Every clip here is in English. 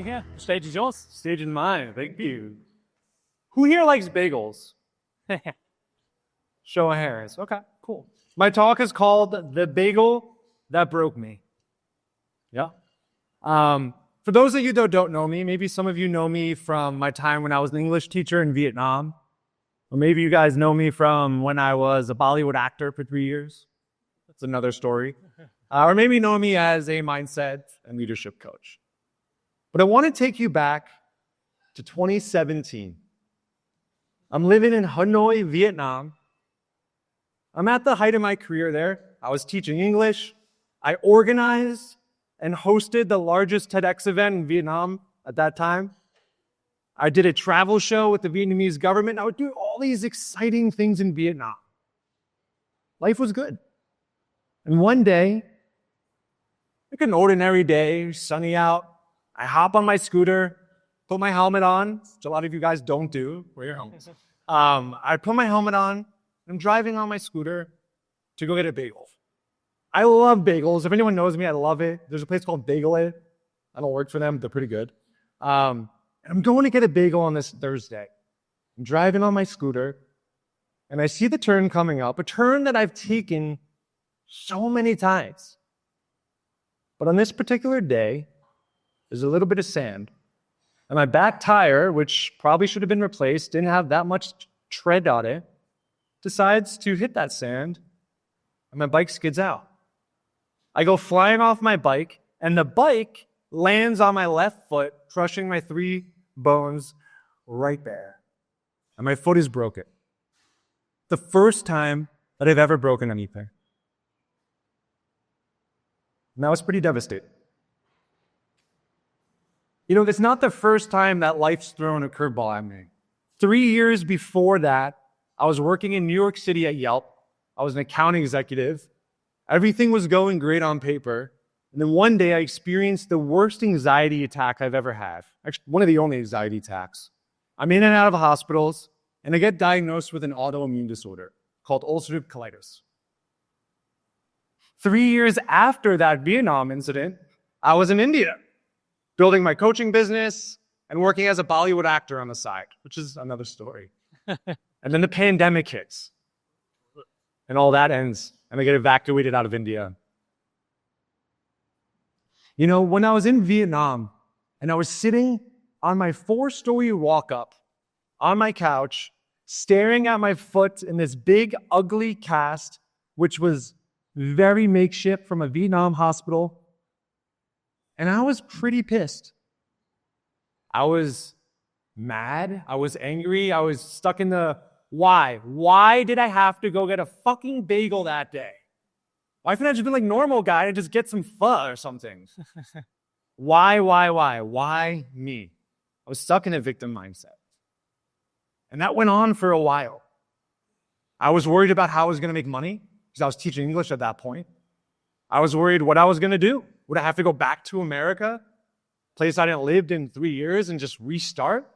Yeah, the stage is yours. Stage is mine. Thank you. Who here likes bagels? Show of hands. Okay, cool. My talk is called The Bagel That Broke Me. Yeah. For those of you that don't know me, maybe some of you know me from my time when I was an English teacher in Vietnam. Or maybe you guys know me from when I was a Bollywood actor for 3 years. That's another story. Or maybe know me as a mindset and leadership coach. But I want to take you back to 2017. I'm living in Hanoi, Vietnam. I'm at the height of my career there. I was teaching English. I organized and hosted the largest TEDx event in Vietnam at that time. I did a travel show with the Vietnamese government. I would do all these exciting things in Vietnam. Life was good. And one day, like an ordinary day, sunny out, I hop on my scooter, put my helmet on, which a lot of you guys don't do. Wear your helmets. I put my helmet on, and I'm driving on my scooter to go get a bagel. I love bagels. If anyone knows me, I love it. There's a place called Bagel. I don't work for them. They're pretty good. I'm going to get a bagel on this Thursday. I'm driving on my scooter, and I see the turn coming up, a turn that I've taken so many times. But on this particular day, there's a little bit of sand. And my back tire, which probably should have been replaced, didn't have that much tread on it, decides to hit that sand, and my bike skids out. I go flying off my bike, and the bike lands on my left foot, crushing my 3 bones right there. And my foot is broken. The first time that I've ever broken anything. And that was pretty devastating. You know, it's not the first time that life's thrown a curveball at me. 3 years before that, I was working in New York City at Yelp. I was an account executive. Everything was going great on paper. And then one day I experienced the worst anxiety attack I've ever had. Actually, one of the only anxiety attacks. I'm in and out of hospitals, and I get diagnosed with an autoimmune disorder called ulcerative colitis. 3 years after that Vietnam incident, I was in India, building my coaching business and working as a Bollywood actor on the side, which is another story. And then the pandemic hits, and all that ends, and I get evacuated out of India. You know, when I was in Vietnam, and I was sitting on my 4-story walk-up on my couch, staring at my foot in this big, ugly cast, which was very makeshift from a Vietnam hospital, and I was pretty pissed. I was mad. I was angry. I was stuck in the why. Why did I have to go get a fucking bagel that day? Why couldn't I just be like normal guy and just get some pho or something? Why? Why me? I was stuck in a victim mindset. And that went on for a while. I was worried about how I was going to make money because I was teaching English at that point. I was worried what I was going to do. Would I have to go back to America, place I hadn't lived in 3 years, and just restart?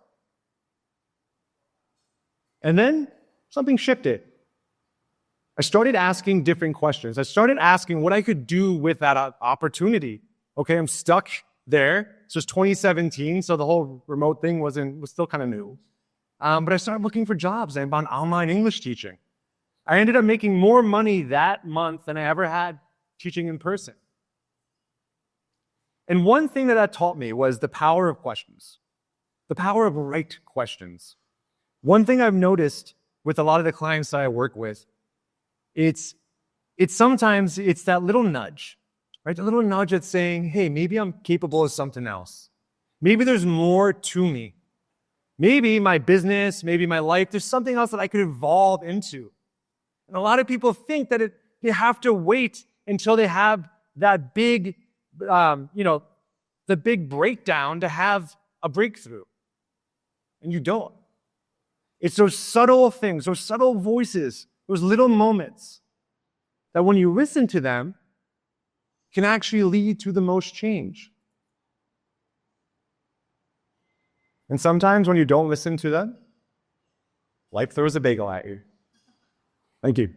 And then something shifted. I started asking different questions. I started asking what I could do with that opportunity. Okay, I'm stuck there. So it's 2017, so the whole remote thing was still kind of new. But I started looking for jobs. I found online English teaching. I ended up making more money that month than I ever had teaching in person. And one thing that taught me was the power of questions, the power of right questions. One thing I've noticed with a lot of the clients that I work with, it's sometimes that little nudge, right? The little nudge that's saying, hey, maybe I'm capable of something else. Maybe there's more to me. Maybe my business, maybe my life, there's something else that I could evolve into. And a lot of people think that they have to wait until they have that big, the big breakdown to have a breakthrough. And you don't. It's those subtle things, those subtle voices, those little moments that when you listen to them can actually lead to the most change. And sometimes when you don't listen to them, life throws a bagel at you. Thank you.